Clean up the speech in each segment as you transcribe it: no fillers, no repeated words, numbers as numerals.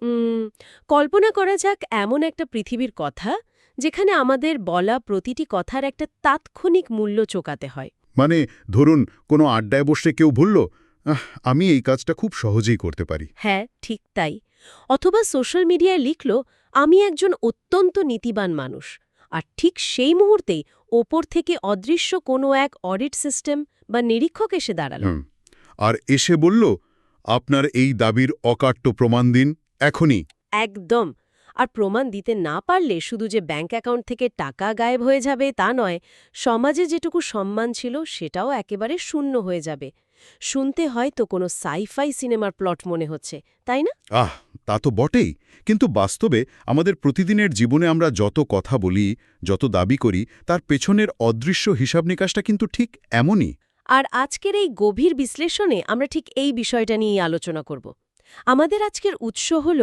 উম, কল্পনা করা যাক এমন একটা পৃথিবীর কথা যেখানে আমাদের বলা প্রতিটি কথার একটা তাৎক্ষণিক মূল্য চোকাতে হয়। মানে ধরুন কোনো আড্ডায় বসে কেউ বলল, "আহ, আমি এই কাজটা খুব সহজেই করতে পারি।" হ্যাঁ, ঠিক তাই। অথবা সোশ্যাল মিডিয়ায় লিখল, আমি একজন অত্যন্ত নীতিবান মানুষ। আর ঠিক সেই মুহূর্তেই ওপর থেকে অদৃশ্য কোনো এক অডিট সিস্টেম বা নিরীক্ষক এসে দাঁড়াল। হুম। আর এসে বলল, আপনার এই দাবির অকাট্য প্রমাণ দিন এখনই। একদম। আর প্রমাণ দিতে না পারলে শুধু যে ব্যাংক অ্যাকাউন্ট থেকে টাকা গায়েব হয়ে যাবে তা নয়, সমাজে যেটুকু সম্মান ছিল সেটাও একেবারে শূন্য হয়ে যাবে। শুনতে হয়তো কোনো সাইফাই সিনেমার প্লট মনে হচ্ছে, তাই না? আহ, তা তো বটেই। কিন্তু বাস্তবে আমাদের প্রতিদিনের জীবনে আমরা যত কথা বলি, যত দাবি করি, তার পেছনের অদৃশ্য হিসাব নিকাশটা কিন্তু ঠিক এমনই। আর আজকের এই গভীর বিশ্লেষণে আমরা ঠিক এই বিষয়টা নিয়েই আলোচনা করব। আমাদের আজকের উৎস হল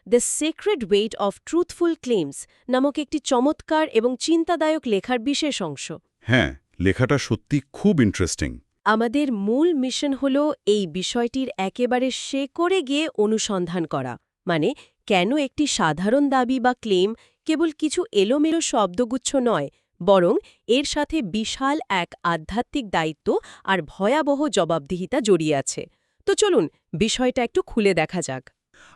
the secret weight of truthful claims নামক একটি চমৎকার এবং চিন্তাদায়ক লেখার বিশেষ অংশ। হ্যাঁ, লেখাটা সত্যি খুব ইন্টারেস্টিং। আমাদের মূল মিশন হল এই বিষয়টির একেবারে শেকড়ে গিয়ে অনুসন্ধান করা, মানে কেন একটি সাধারণ দাবি বা ক্লেম কেবল কিছু এলোমেলো শব্দগুচ্ছ নয়, বরং এর সাথে বিশাল এক আধ্যাত্মিক দায়িত্ব আর ভয়াবহ জবাবদিহিতা জড়িয়ে আছে। তো চলুন বিষয়টা একটু খুলে দেখা যাক।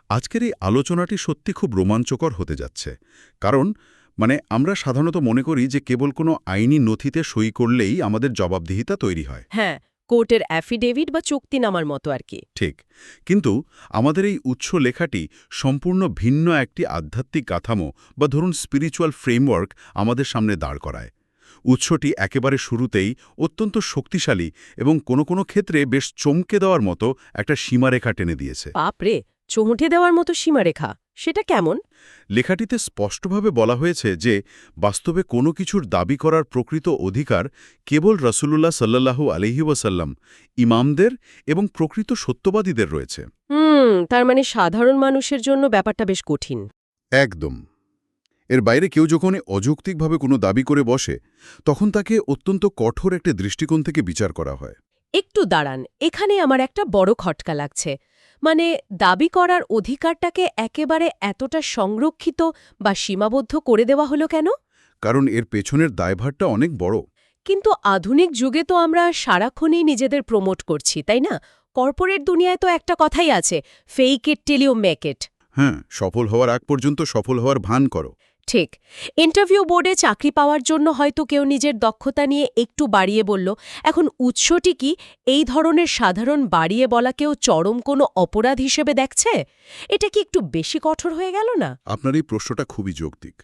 আজকের এই আলোচনাটি সত্যি খুব রোমাঞ্চকর হতে যাচ্ছে। কারণ আমরা সাধারণত মনে করি যে কেবল কোনো আইনি নথিতে সই করলেই আমাদের জবাবদিহিতা তৈরি হয়। হ্যাঁ, কোর্টের অ্যাফিডেভিট বা চুক্তিনামার মতো আর কি। ঠিক। কিন্তু আমাদের এই উৎস লেখাটি সম্পূর্ণ ভিন্ন একটি আধ্যাত্মিক কাঠামো বা ধরুন স্পিরিচুয়াল ফ্রেমওয়ার্ক আমাদের সামনে দাঁড় করায়। উৎসটি একেবারে শুরুতেই অত্যন্ত শক্তিশালী এবং কোনো ক্ষেত্রে বেশ চমকে দেওয়ার মতো একটা সীমারেখা টেনে দিয়েছে। বাপরে, চমটে দেওয়ার মতো সীমারেখা, সেটা কেমন? লেখাটিতে স্পষ্টভাবে বলা হয়েছে যে বাস্তবে কোনো কিছুর দাবি করার প্রকৃত অধিকার কেবল রাসূলুল্লাহ সাল্লাল্লাহু আলাইহি ওয়াসাল্লাম, ইমামদের এবং প্রকৃত সত্যবাদীদের রয়েছে। তার মানে সাধারণ মানুষের জন্য ব্যাপারটা বেশ কঠিন। একদম। এর বাইরে কেউ যখন অযৌক্তিকভাবে কোনো দাবি করে বসে, তখন তাকে অত্যন্ত কঠোর একটা দৃষ্টিকোণ থেকে বিচার করা হয়। একটু দাঁড়ান, এখানে আমার একটা বড় খটকা লাগছে। মানে দাবি করার অধিকারটাকে একেবারে এতটা সংরক্ষিত বা সীমাবদ্ধ করে দেওয়া হলো কেন? কারণ এর পেছনের দায়ভারটা অনেক বড়। কিন্তু আধুনিক যুগে তো আমরা সারাক্ষণই নিজেদের প্রমোট করছি, তাই না? কর্পোরেট দুনিয়ায় তো একটা কথাই আছে, fake it till you make it. হ্যাঁ, সফল হওয়ার আগ পর্যন্ত সফল হওয়ার ভান করো। ঠিক। ইন্টারভিউ বোর্ডে চাকরি পাওয়ার জন্য হয়তো কেউ নিজের দক্ষতা নিয়ে একটু বাড়িয়ে বলল। এখন উৎসটি কি এই ধরনের সাধারণ বাড়িয়ে বলাকেও চরম কোনো অপরাধ হিসেবে দেখছে? এটা কি একটু বেশি কঠোর হয়ে গেল না? আপনার এই প্রশ্নটা খুবই যৌক্তিক।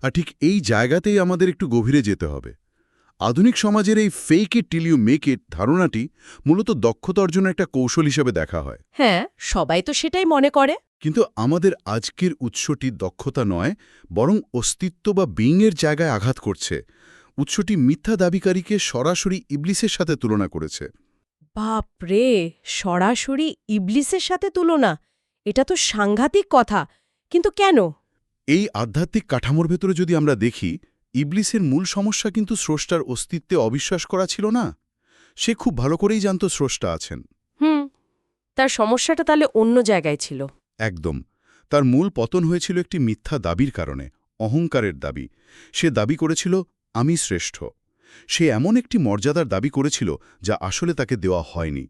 আর ঠিক এই জায়গাতেই আমাদের একটু গভীরে যেতে হবে। আধুনিক সমাজের এই fake it till you make it ধারণাটি মূলত দক্ষতা অর্জনের একটা কৌশল হিসেবে দেখা হয়। হ্যাঁ, সবাই তো সেটাই মনে করে। কিন্তু আমাদের আজকের উৎসটি দক্ষতা নয়, বরং অস্তিত্ব বা বিইংয়ের জায়গায় আঘাত করছে। উৎসটি মিথ্যা দাবিকারীকে সরাসরি ইবলিসের সাথে তুলনা করেছে। বাপরে, সরাসরি ইবলিসের সাথে তুলনা! এটা তো সাংঘাতিক কথা। কিন্তু কেন? এই আধ্যাত্মিক কাঠামোর ভেতরে যদি আমরা দেখি, ইবলিসের মূল সমস্যা কিন্তু স্রষ্টার অস্তিত্বে অবিশ্বাস করা ছিল না। সে খুব ভালো করেই জানত স্রষ্টা আছেন। হুম, তার সমস্যাটা তাহলে অন্য জায়গায় ছিল। একদম। তার মূল পতন হয়েছিল একটি মিথ্যা দাবির কারণে, অহংকারের দাবি। সে দাবি করেছিল, আমি শ্রেষ্ঠ। সে এমন একটি মর্যাদার দাবি করেছিল যা আসলে তাকে দেওয়া হয়নি।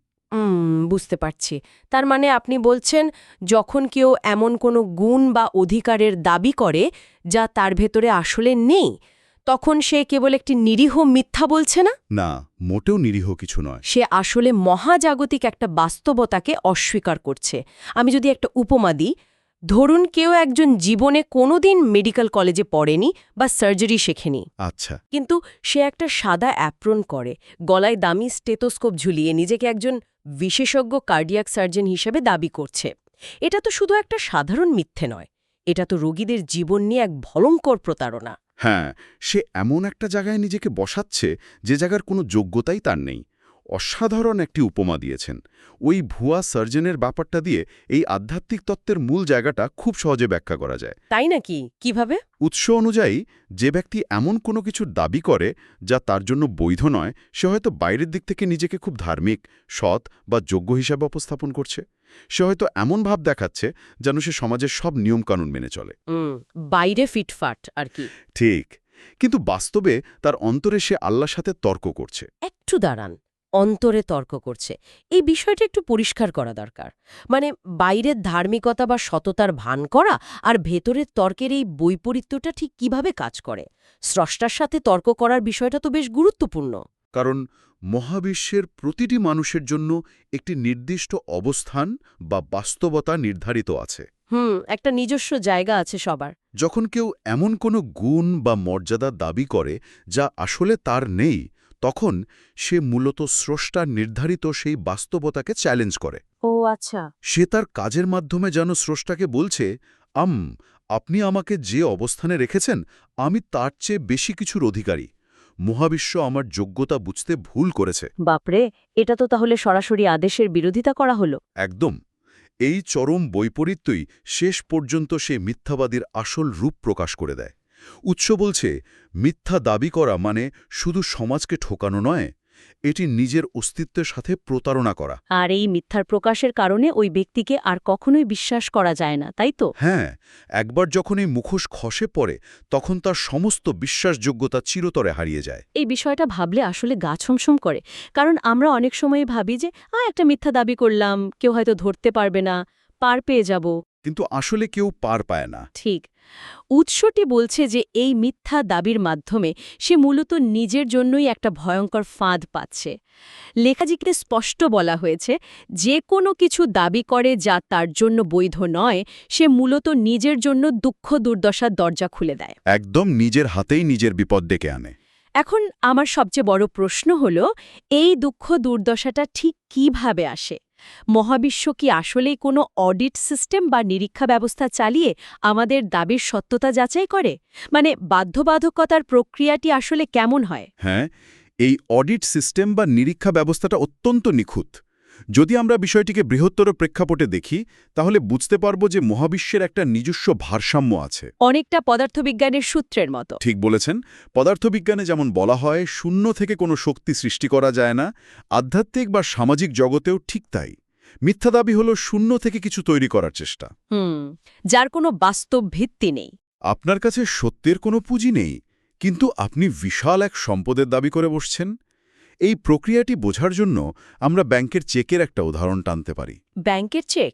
বুঝতে পারছি। তার মানে আপনি বলছেন, যখন কেউ এমন কোনো গুণ বা অধিকারের দাবি করে যা তার ভেতরে আসলে নেই, তখন সে কেবল একটি নিরীহ মিথ্যা বলছে না, না, মোটেও নিরীহ কিছু নয়। সে আসলে মহাজাগতিক একটা বাস্তবতাকে অস্বীকার করছে। আমি যদি একটা উপমা দিই, ধরুন কেউ একজন জীবনে কোনোদিন মেডিকেল কলেজে পড়েনি বা সার্জারি শেখেনি, আচ্ছা। কিন্তু সে একটা সাদা অ্যাপ্রন করে, গলায় দামি স্টেথোস্কোপ ঝুলিয়ে নিজেকে একজন বিশেষজ্ঞ কার্ডিয়াক সার্জন হিসেবে দাবি করছে। এটা তো শুধু একটা সাধারণ মিথ্যে নয়, এটা তো রোগীদের জীবন নিয়ে এক ভয়ঙ্কর প্রতারণা। হ্যাঁ, সে এমন একটা জায়গায় নিজেকে বসাচ্ছে যে জায়গার কোনো যোগ্যতাই তার নেই। অসাধারণ একটি উপমা দিয়েছেন। ওই ভুয়া সার্জনের ব্যাপারটা দিয়ে এই আধ্যাত্মিক তত্ত্বের মূল জায়গাটা খুব সহজে ব্যাখ্যা করা যায়। তাই নাকি? কিভাবে? উৎস অনুযায়ী যে ব্যক্তি এমন কোনো কিছুর দাবি করে যা তার জন্য বৈধ নয়, সে হয়তো বাইরের দিক থেকে নিজেকে খুব ধার্মিক, সৎ বা যোগ্য হিসাবে উপস্থাপন করছে। সে হয়তো এমন ভাব দেখাচ্ছে যেন সে সমাজের সব নিয়মকানুন মেনে চলে। বাইরে ফিটফাট আর কি। ঠিক, কিন্তু বাস্তবে তার অন্তরে সে আল্লাহর সাথে তর্ক করছে। একটু দাঁড়ান, অন্তরে তর্ক করছে, এই বিষয়টা একটু পরিষ্কার করা দরকার। মানে বাইরের ধার্মিকতা বা সততার ভান করা আর ভেতরের তর্কের এই বৈপরীত্যটা ঠিক কিভাবে কাজ করে? স্রষ্টার সাথে তর্ক করার বিষয়টা তো বেশ গুরুত্বপূর্ণ। কারণ মহাবিশ্বের প্রতিটি মানুষের জন্য একটি নির্দিষ্ট অবস্থান বা বাস্তবতা নির্ধারিত আছে। একটা নিজস্ব জায়গা আছে সবার। যখন কেউ এমন কোনো গুণ বা মর্যাদা দাবি করে যা আসলে তার নেই, তখন সে মূলত স্রষ্টার নির্ধারিত সেই বাস্তবতাকে চ্যালেঞ্জ করে। ও আচ্ছা। সে তার কাজের মাধ্যমে যেন স্রষ্টাকে বলছে, আপনি আমাকে যে অবস্থানে রেখেছেন আমি তার চেয়ে বেশি কিছুর অধিকারী। মহাবিশ্ব আমার যোগ্যতা বুঝতে ভুল করেছে। বাপরে, এটা তো তাহলে সরাসরি আদেশের বিরোধিতা করা হলো। একদম। এই চরম বৈপরীত্যই শেষ পর্যন্ত সে মিথ্যাবাদীর আসল রূপ প্রকাশ করে দেয়। উৎস বলছে, মিথ্যা দাবি করা মানে শুধু সমাজকে ঠকানো নয়, এটি নিজের অস্তিত্বের সাথে প্রতারণা করা। আর এই মিথ্যার প্রকাশের কারণে ওই ব্যক্তিকে আর কখনোই বিশ্বাস করা যায় না, তাই তো? হ্যাঁ, একবার যখন এই মুখোশ খসে পড়ে তখন তার সমস্ত বিশ্বাসযোগ্যতা চিরতরে হারিয়ে যায়। এই বিষয়টা ভাবলে আসলে গা ছমছম করে। কারণ আমরা অনেক সময় ভাবি যে একটা মিথ্যা দাবি করলাম, কেউ হয়তো ধরতে পারবে না, পার পেয়ে যাব। কিন্তু আসলে কেউ পার পায় না। ঠিক। উৎসটি বলছে যে এই মিথ্যা দাবির মাধ্যমে সে মূলত নিজের জন্যই একটা ভয়ঙ্কর ফাঁদ পাচ্ছে। লেখাজিকে স্পষ্ট বলা হয়েছে, যে কোনো কিছু দাবি করে যা তার জন্য বৈধ নয়, সে মূলত নিজের জন্য দুঃখ দুর্দশার দরজা খুলে দেয়। একদম নিজের হাতেই নিজের বিপদ ডেকে আনে। এখন আমার সবচেয়ে বড় প্রশ্ন হল, এই দুঃখ দুর্দশাটা ঠিক কিভাবে আসে? মহাবিশ্ব কি আসলেই কোনো অডিট সিস্টেম বা নিরীক্ষা ব্যবস্থা চালিয়ে আমাদের দাবির সত্যতা যাচাই করে? মানে বাধ্যবাধকতার প্রক্রিয়াটি আসলে কেমন হয়? হ্যাঁ, এই অডিট সিস্টেম বা নিরীক্ষা ব্যবস্থাটা অত্যন্ত নিখুঁত। যদি আমরা বিষয়টিকে বৃহত্তর প্রেক্ষাপটে দেখি তাহলে বুঝতে পারব যে মহাবিশ্বের একটা নিজস্ব ভারসাম্য আছে। অনেকটা পদার্থবিজ্ঞানের সূত্রের মতো। ঠিক বলেছেন। পদার্থবিজ্ঞানে যেমন বলা হয় শূন্য থেকে কোনো শক্তি সৃষ্টি করা যায় না, আধ্যাত্মিক বা সামাজিক জগতেও ঠিক তাই। মিথ্যা দাবি হল শূন্য থেকে কিছু তৈরি করার চেষ্টা, যার কোনো বাস্তব ভিত্তি নেই। আপনার কাছে সত্যের কোনো পুঁজি নেই, কিন্তু আপনি বিশাল এক সম্পদের দাবি করে বসছেন। এই প্রক্রিয়াটি বোঝার জন্য আমরা ব্যাংকের চেকের একটা উদাহরণ টানতে পারি। ব্যাংকের চেক?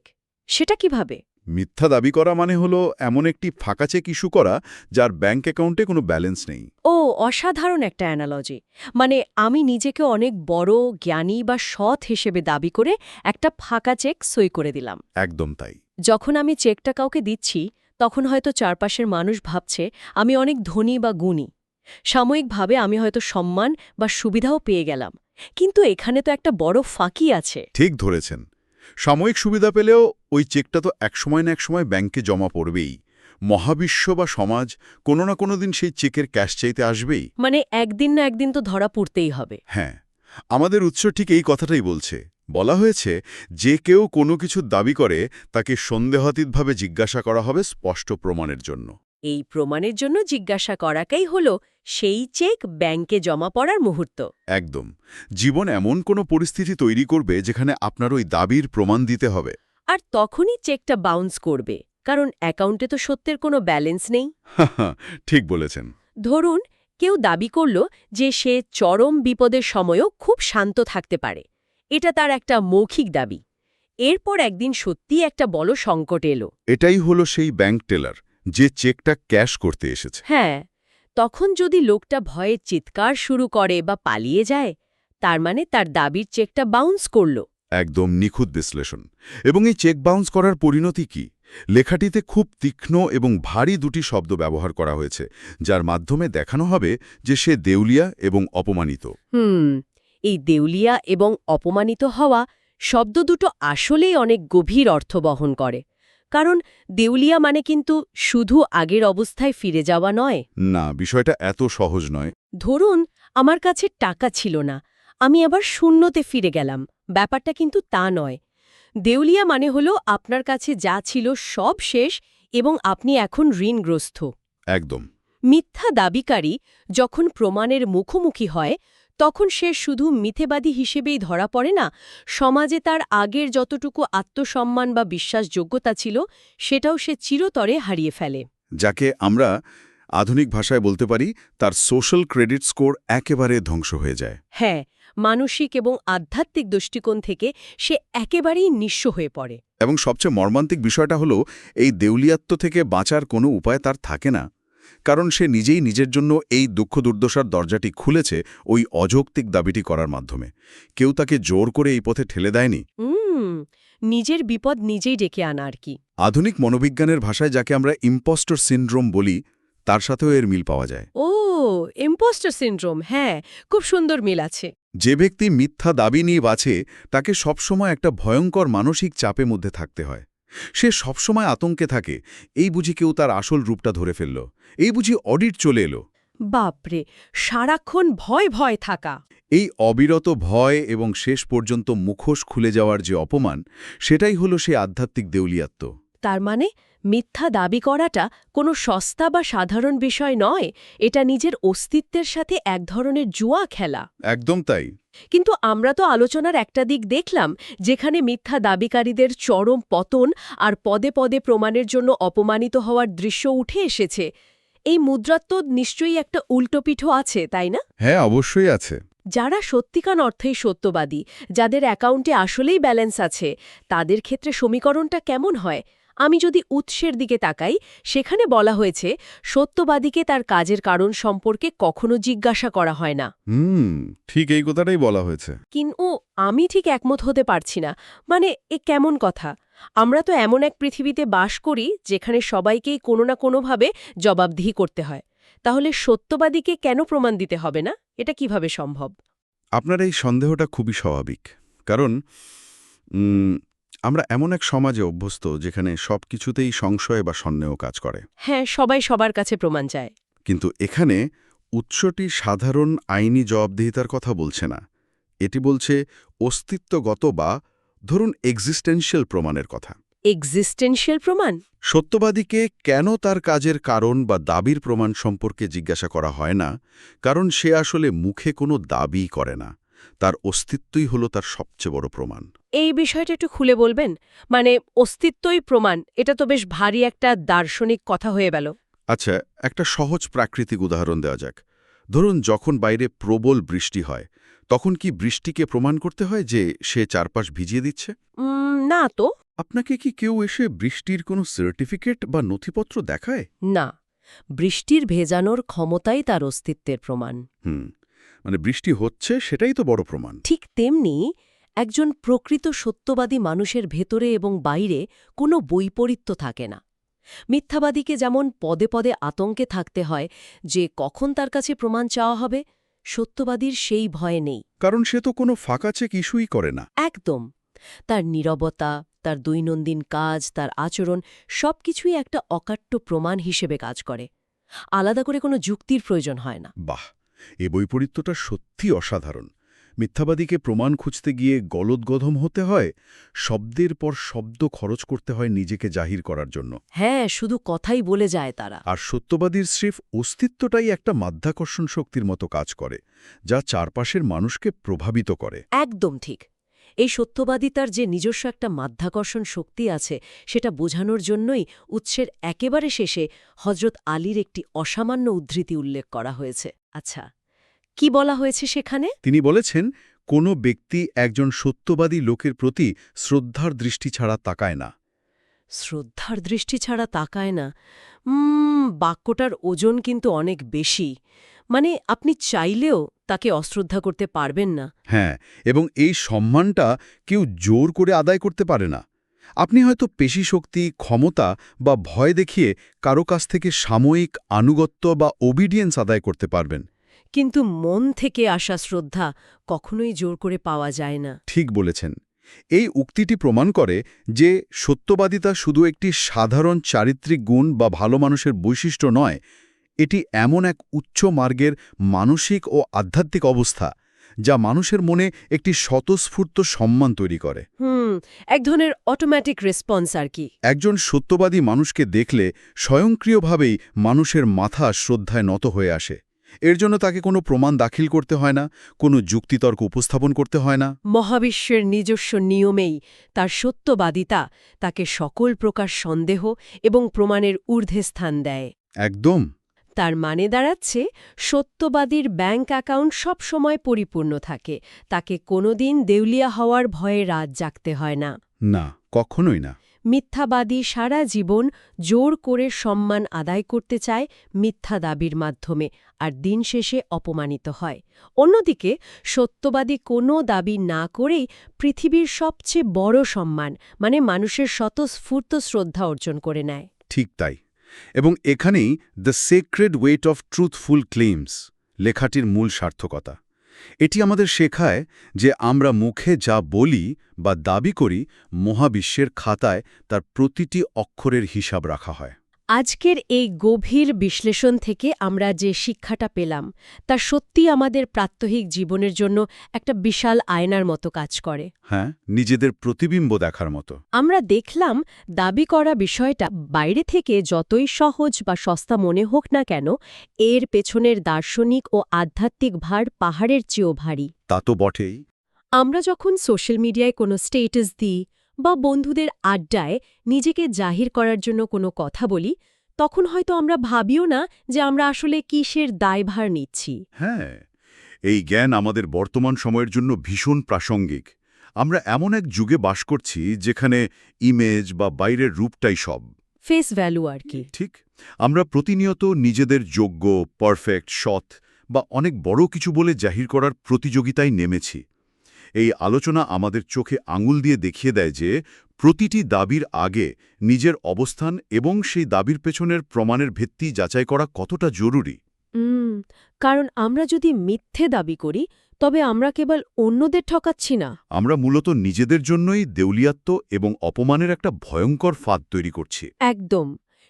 সেটা কিভাবে? মিথ্যা দাবি করা মানে হলো এমন একটি ফাঁকা চেক ইস্যু করা যার ব্যাংক অ্যাকাউন্টে কোনো ব্যালেন্স নেই। ও, অসাধারণ একটা অ্যানালজি। মানে আমি নিজেকে অনেক বড় জ্ঞানী বা সৎ হিসেবে দাবি করে একটা ফাঁকা চেক সই করে দিলাম। একদম তাই। যখন আমি চেকটা কাউকে দিচ্ছি তখন হয়তো চারপাশের মানুষ ভাবছে আমি অনেক ধনী বা গুণী। সাময়িকভাবে আমি হয়তো সম্মান বা সুবিধাও পেয়ে গেলাম। কিন্তু এখানে তো একটা বড় ফাঁকি আছে। ঠিক ধরেছেন। সাময়িক সুবিধা পেলেও ওই চেকটা তো একসময় না একসময় ব্যাংকে জমা পড়বেই। মহাবিশ্ব বা সমাজ কোনো না কোনো দিন সেই চেকের ক্যাশ চাইতে আসবেই। মানে একদিন না একদিন তো ধরা পড়তেই হবে। হ্যাঁ, আমাদের উৎস ঠিক এই কথাটাই বলছে। বলা হয়েছে যে কেউ কোনো কিছু দাবি করে তাকে সন্দেহাতীতভাবে জিজ্ঞাসা করা হবে স্পষ্ট প্রমাণের জন্য। এই প্রমাণের জন্য জিজ্ঞাসা করাটাই হলো সেই চেক ব্যাংকে জমা পড়ার মুহূর্ত। একদম। জীবন এমন কোনো পরিস্থিতি তৈরি করবে যেখানে আপনার ওই দাবির প্রমাণ দিতে হবে। আর তখনই চেকটা বাউন্স করবে, কারণ অ্যাকাউন্টে তো সত্যের কোনো ব্যালেন্স নেই। ঠিক বলেছেন। ধরুন কেউ দাবি করল যে সে চরম বিপদের সময়ও খুব শান্ত থাকতে পারে। এটা তার একটা মৌখিক দাবি। এরপর একদিন সত্যিই একটা বড় সংকট এলো। এটাই হলো সেই ব্যাংক টেলার যে চেকটা ক্যাশ করতে এসেছে। হ্যাঁ, তখন যদি লোকটা ভয়ে চিৎকার শুরু করে বা পালিয়ে যায়, তার মানে তার দাবির চেকটা বাউন্স করল। একদম নিখুঁত বিশ্লেষণ। এবং এই চেক বাউন্স করার পরিণতি কি? লেখাটিতে খুব তীক্ষ্ণ এবং ভারী দুটি শব্দ ব্যবহার করা হয়েছে, যার মাধ্যমে দেখানো হবে যে সে দেউলিয়া এবং অপমানিত। এই দেউলিয়া এবং অপমানিত হওয়া শব্দ দুটো আসলেই অনেক গভীর অর্থ বহন করে। কারণ দেউলিয়া মানে কিন্তু শুধু আগের অবস্থায় ফিরে যাওয়া নয়। না, বিষয়টা এত সহজ নয়। ধরুন আমার কাছে টাকা ছিল না, আমি আবার শূন্যতে ফিরে গেলাম, ব্যাপারটা কিন্তু তা নয়। দেউলিয়া মানে হলো আপনার কাছে যা ছিল সব শেষ এবং আপনি এখন ঋণগ্রস্ত। একদম। মিথ্যা দাবিকারী যখন প্রমাণের মুখোমুখি হয় তখন সে শুধু মিথ্যেবাদী হিসেবেই ধরা পড়ে না, সমাজে তার আগের যতটুকু আত্মসম্মান বা বিশ্বাসযোগ্যতা ছিল সেটাও সে চিরতরে হারিয়ে ফেলে। যাকে আমরা আধুনিক ভাষায় বলতে পারি তার সোশ্যাল ক্রেডিট স্কোর একেবারে ধ্বংস হয়ে যায়। হ্যাঁ, মানসিক এবং আধ্যাত্মিক দৃষ্টিকোণ থেকে সে একেবারেই নিঃস্ব হয়ে পড়ে। এবং সবচেয়ে মর্মান্তিক বিষয়টা হলো এই দেউলিয়াত্ব থেকে বাঁচার কোনো উপায় তার থাকে না, কারণ সে নিজেই নিজের জন্য এই দুঃখ দুর্দশার দরজাটি খুলেছে ওই অযৌক্তিক দাবিটি করার মাধ্যমে। কেউ তাকে জোর করে এই পথে ঠেলে দেয়নি। নিজের বিপদ নিজেই ডেকে আনা আর কি। আধুনিক মনোবিজ্ঞানের ভাষায় যাকে আমরা ইম্পোস্টার সিনড্রোম বলি, তার সাথেও এর মিল পাওয়া যায়। ও, ইম্পোস্টার সিনড্রোম, হ্যাঁ, খুব সুন্দর মিল আছে। যে ব্যক্তি মিথ্যা দাবি নিয়ে বাঁচে তাকে সবসময় একটা ভয়ঙ্কর মানসিক চাপের মধ্যে থাকতে হয়। সে সবসময় আতঙ্কে থাকে, এই বুঝি কেউ তার আসল রূপটা ধরে ফেলল, এই বুঝি অডিট চলে এলো। বাপরে, সারাক্ষণ ভয় ভয় থাকা। এই অবিরত ভয় এবং শেষ পর্যন্ত মুখোশ খুলে যাওয়ার যে অপমান, সেটাই হলো সে আধ্যাত্মিক দেউলিয়াত্ব। তার মানে মিথ্যা দাবি করাটা কোনো সস্তা বা সাধারণ বিষয় নয়, এটা নিজের অস্তিত্বের সাথে এক ধরনের জুয়া খেলা। একদম তাই। কিন্তু আমরা তো আলোচনার একটা দিক দেখলাম যেখানে মিথ্যা দাবিকারীদের চরম পতন আর পদে পদে প্রমাণের জন্য অপমানিত হওয়ার দৃশ্য উঠে এসেছে। এই মুদ্রার তো নিশ্চয়ই একটা উল্টোপিঠও আছে, তাই না? হ্যাঁ, অবশ্যই আছে। যারা সত্যিকার অর্থেই সত্যবাদী, যাদের অ্যাকাউন্টে আসলেই ব্যালেন্স আছে, তাদের ক্ষেত্রে সমীকরণটা কেমন হয়? আমি যদি উৎসের দিকে তাকাই, সেখানে বলা হয়েছে সত্যবাদীকে তার কাজের কারণ সম্পর্কে কখনো জিজ্ঞাসা করা হয় না। ঠিক এই কথাটাই বলা হয়েছে। কিন্তু আমি ঠিক একমত হতে পারছি না। মানে, এ কেমন কথা? আমরা তো এমন এক পৃথিবীতে বাস করি যেখানে সবাইকেই কোনো না কোনোভাবে জবাবদিহি করতে হয়। তাহলে সত্যবাদীকে কেন প্রমাণ দিতে হবে না? এটা কিভাবে সম্ভব? আপনার এই সন্দেহটা খুবই স্বাভাবিক, কারণ আমরা এমন এক সমাজে অভ্যস্ত যেখানে সব কিছুতেই সংশয় বা সন্দেহ কাজ করে। হ্যাঁ, সবাই সবার কাছে প্রমাণ চায়। কিন্তু এখানে উৎসটি সাধারণ আইনি জবাবদিহিতার কথা বলছে না, এটি বলছে অস্তিত্বগত বা ধরুন এক্সিস্টেন্সিয়াল প্রমাণের কথা। এক্সিস্টেন্সিয়াল প্রমাণ? সত্যবাদীকে কেন তার কাজের কারণ বা দাবির প্রমাণ সম্পর্কে জিজ্ঞাসা করা হয় না, কারণ সে আসলে মুখে কোনো দাবি করে না, তার অস্তিত্বই হলো তার সবচেয়ে বড় প্রমাণ। এই বিষয়টা একটু খুলে বলবেন? মানে, অস্তিত্বই প্রমাণ, এটা তো বেশ ভারী একটা দার্শনিক কথা হয়ে গেল। আচ্ছা, একটা সহজ প্রাকৃতিক উদাহরণ দেওয়া যাক। ধরুন, যখন বাইরে প্রবল বৃষ্টি হয়, তখন কি বৃষ্টিকে প্রমাণ করতে হয় যে সে চারপাশ ভিজিয়ে দিচ্ছে? না তো। আপনাকে কি কেউ এসে বৃষ্টির কোনো সার্টিফিকেট বা নথিপত্র দেখায়? না, বৃষ্টির ভেজানোর ক্ষমতাই তার অস্তিত্বের প্রমাণ। মানে বৃষ্টি হচ্ছে সেটাই তো বড় প্রমাণ। ঠিক তেমনি একজন প্রকৃত সত্যবাদী মানুষের ভেতরে এবং বাইরে কোনো বৈপরীত্য থাকে না। মিথ্যাবাদীকে যেমন পদে পদে আতঙ্কে থাকতে হয় যে কখন তার কাছে প্রমাণ চাওয়া হবে, সত্যবাদীর সেই ভয় নেই। কারণ সে তো কোনো ফাঁকা চেক ইস্যুই করে না। একদম। তার নীরবতা, তার দৈনন্দিন কাজ, তার আচরণ সবকিছুই একটা অকাট্য প্রমাণ হিসেবে কাজ করে। আলাদা করে কোনো যুক্তির প্রয়োজন হয় না। বাহ, এ বৈপরীত্যটা সত্যি অসাধারণ। মিথ্যাবাদীকে প্রমাণ খুঁজতে গিয়ে গলদগধম হতে হয়, শব্দের পর শব্দ খরচ করতে হয় নিজেকে জাহির করার জন্য। হ্যাঁ, শুধু কথাই বলে যায় তারা। আর সত্যবাদীর স্রেফ অস্তিত্বটাই একটা মাধ্যাকর্ষণ শক্তির মতো কাজ করে, যা চারপাশের মানুষকে প্রভাবিত করে। একদম ঠিক। এই সত্যবাদিতার যে নিজস্ব একটা মাধ্যাকর্ষণ শক্তি আছে, সেটা বোঝানোর জন্যই উৎসের একেবারে শেষে হজরত আলীর একটি অসামান্য উদ্ধৃতি উল্লেখ করা হয়েছে। আচ্ছা, কি বলা হয়েছে সেখানে? তিনি বলেছেন, কোনো ব্যক্তি একজন সত্যবাদী লোকের প্রতি শ্রদ্ধার দৃষ্টি ছাড়া তাকায় না। শ্রদ্ধার দৃষ্টি ছাড়া তাকায় না। বাক্যটার ওজন কিন্তু অনেক বেশি। মানে, আপনি চাইলেও তাকে অশ্রদ্ধা করতে পারবেন না। হ্যাঁ, এবং এই সম্মানটা কেউ জোর করে আদায় করতে পারে না। আপনি হয়তো পেশিশক্তি, ক্ষমতা বা ভয় দেখিয়ে কারো কাছ থেকে সাময়িক আনুগত্য বা ওবিডিয়েন্স আদায় করতে পারবেন, কিন্তু মন থেকে আসা শ্রদ্ধা কখনোই জোর করে পাওয়া যায় না। ঠিক বলেছেন। এই উক্তিটি প্রমাণ করে যে সত্যবাদিতা শুধু একটি সাধারণ চারিত্রিক গুণ বা ভালো মানুষের বৈশিষ্ট্য নয়, এটি এমন এক উচ্চ মার্গের মানসিক ও আধ্যাত্মিক অবস্থা যা মানুষের মনে একটি স্বতঃস্ফূর্ত সম্মান তৈরি করে। এক ধরনের অটোম্যাটিক রেসপন্স আর কি। একজন সত্যবাদী মানুষকে দেখলে স্বয়ংক্রিয়ভাবেই মানুষের মাথা শ্রদ্ধায় নত হয়ে আসে, এর জন্য তাকে কোনো প্রমাণ দাখিল করতে হয় না, কোনো যুক্তিতর্ক উপস্থাপন করতে হয় না। মহাবিশ্বের নিজস্ব নিয়মেই তার সত্যবাদিতা তাকে সকল প্রকার সন্দেহ এবং প্রমাণের ঊর্ধ্বে স্থান দেয়। একদম। তার মানে দাঁড়াচ্ছে সত্যবাদীর ব্যাংক অ্যাকাউন্ট সব সময় পরিপূর্ণ থাকে, তাকে কোনোদিন দেউলিয়া হওয়ার ভয়ে রাত জাগতে হয় না। না, কখনোই না। মিথ্যাবাদী সারা জীবন জোর করে সম্মান আদায় করতে চায় মিথ্যা দাবির মাধ্যমে, আর দিন শেষে অপমানিত হয়। অন্যদিকে সত্যবাদী কোনো দাবি না করেই পৃথিবীর সবচেয়ে বড় সম্মান, মানে মানুষের স্বতঃস্ফূর্ত শ্রদ্ধা অর্জন করে নেয়। ঠিক তাই। এবং এখানেই the sacred weight of truthful claims লেখাটির মূল সার্থকতা। এটি আমাদের শেখায় যে আমরা মুখে যা বলি বা দাবি করি, মহাবিশ্বের খাতায় তার প্রতিটি অক্ষরের হিসাব রাখা হয়। আজকের এই গভীর বিশ্লেষণ থেকে আমরা যে শিক্ষাটা পেলাম তা সত্যি আমাদের প্রাত্যহিক জীবনের জন্য একটা বিশাল আয়নার মতো কাজ করে। হ্যাঁ, নিজেদের প্রতিবিম্ব দেখার মতো। আমরা দেখলাম দাবি করা বিষয়টা বাইরে থেকে যতই সহজ বা সস্তা মনে হোক না কেন, এর পেছনের দার্শনিক ও আধ্যাত্মিক ভার পাহাড়ের চেয়েও ভারী। তা তো বটেই। আমরা যখন সোশ্যাল মিডিয়ায় কোনো স্টেটাস দিই বা বন্ধুদের আড্ডায় নিজেকে জাহির করার জন্য কোনো কথা বলি, তখন হয়তো আমরা ভাবিও না যে আমরা আসলে কিসের দায়ভার নিচ্ছি। হ্যাঁ, এই জ্ঞান আমাদের বর্তমান সময়ের জন্য ভীষণ প্রাসঙ্গিক। আমরা এমন এক যুগে বাস করছি যেখানে ইমেজ বা বাইরের রূপটাই সব। ফেস ভ্যালু আর কি। ঠিক। আমরা প্রতিনিয়ত নিজেদের যোগ্য, পারফেক্ট, সৎ বা অনেক বড় কিছু বলে জাহির করার প্রতিযোগিতায় নেমেছি। এই আলোচনা আমাদের চোখে আঙুল দিয়ে দেখিয়ে দেয় যে প্রতিটি দাবির আগে নিজের অবস্থান এবং সেই দাবির পেছনের প্রমাণের ভিত্তি যাচাই করা কতটা জরুরি। কারণ আমরা যদি মিথ্যে দাবি করি, তবে আমরা কেবল অন্যদের ঠকাচ্ছি না, আমরা মূলত নিজেদের জন্যই দেউলিয়াত্ব এবং অপমানের একটা ভয়ঙ্কর ফাঁদ তৈরি করছি। একদম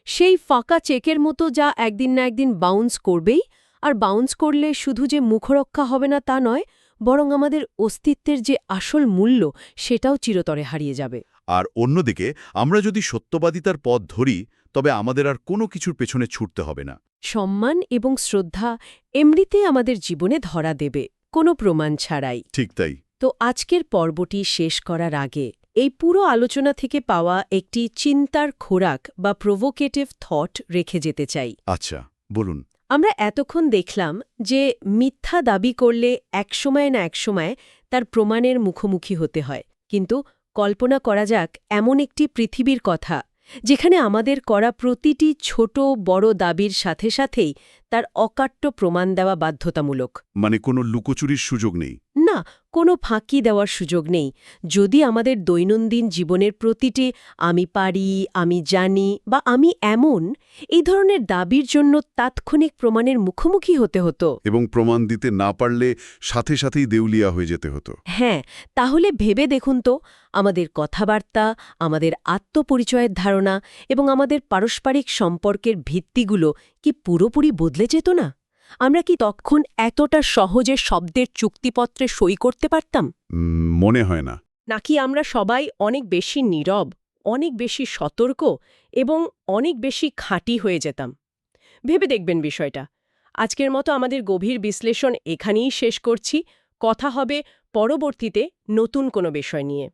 সেই ফাঁকা চেকের মতো, যা একদিন না একদিন বাউন্স করবেই। আর বাউন্স করলে শুধু যে মুখরক্ষা হবে না তা নয়, বরং আমাদের অস্তিত্বের যে আসল মূল্য সেটাও চিরতরে হারিয়ে যাবে। আর অন্যদিকে আমরা যদি সত্যবাদিতার পথ ধরি, তবে আমাদের আর কোনো কিছুর পেছনে ছুটতে হবে না। সম্মান এবং শ্রদ্ধা এমনিতেই আমাদের জীবনে ধরা দেবে, কোনো প্রমাণ ছাড়াই। ঠিক তাই। তো আজকের পর্বটি শেষ করার আগে এই পুরো আলোচনা থেকে পাওয়া একটি চিন্তার খোরাক বা প্রভোকেটিভ থট রেখে যেতে চাই। আচ্ছা, বলুন। আমরা এতক্ষণ দেখলাম যে মিথ্যা দাবি করলে একসময় না একসময় তার প্রমাণের মুখোমুখি হতে হয়। কিন্তু কল্পনা করা যাক এমন একটি পৃথিবীর কথা যেখানে আমাদের করা প্রতিটি ছোট বড় দাবির সাথে সাথেই তার অকাট্য প্রমাণ দেওয়া বাধ্যতামূলক। মানে কোনো লুকোচুরির সুযোগ নেই। না, কোনো ফাঁকি দেওয়ার সুযোগ নেই। যদি আমাদের দৈনন্দিন জীবনের প্রতিটি আমি পারি, আমি জানি বা আমি এমন, এই ধরনের দাবির জন্য তাৎক্ষণিক প্রমাণের মুখোমুখি হতে হতো, এবং প্রমাণ দিতে না পারলে সাথে সাথেই দেউলিয়া হয়ে যেতে হতো। হ্যাঁ, তাহলে ভেবে দেখুন তো, আমাদের কথাবার্তা, আমাদের আত্মপরিচয়ের ধারণা এবং আমাদের পারস্পরিক সম্পর্কের ভিত্তিগুলো কি পুরোপুরি বদলে যেত না? আমরা কি তখন এতটা সহজে শব্দের চুক্তিপত্রে সই করতে পারতাম? মনে হয় না। নাকি আমরা সবাই অনেক বেশি নীরব, অনেক বেশি সতর্ক এবং অনেক বেশি খাঁটি হয়ে যেতাম? ভেবে দেখবেন বিষয়টা। আজকের মতো আমাদের গভীর বিশ্লেষণ এখানেই শেষ করছি। কথা হবে পরবর্তীতে নতুন কোনো বিষয় নিয়ে।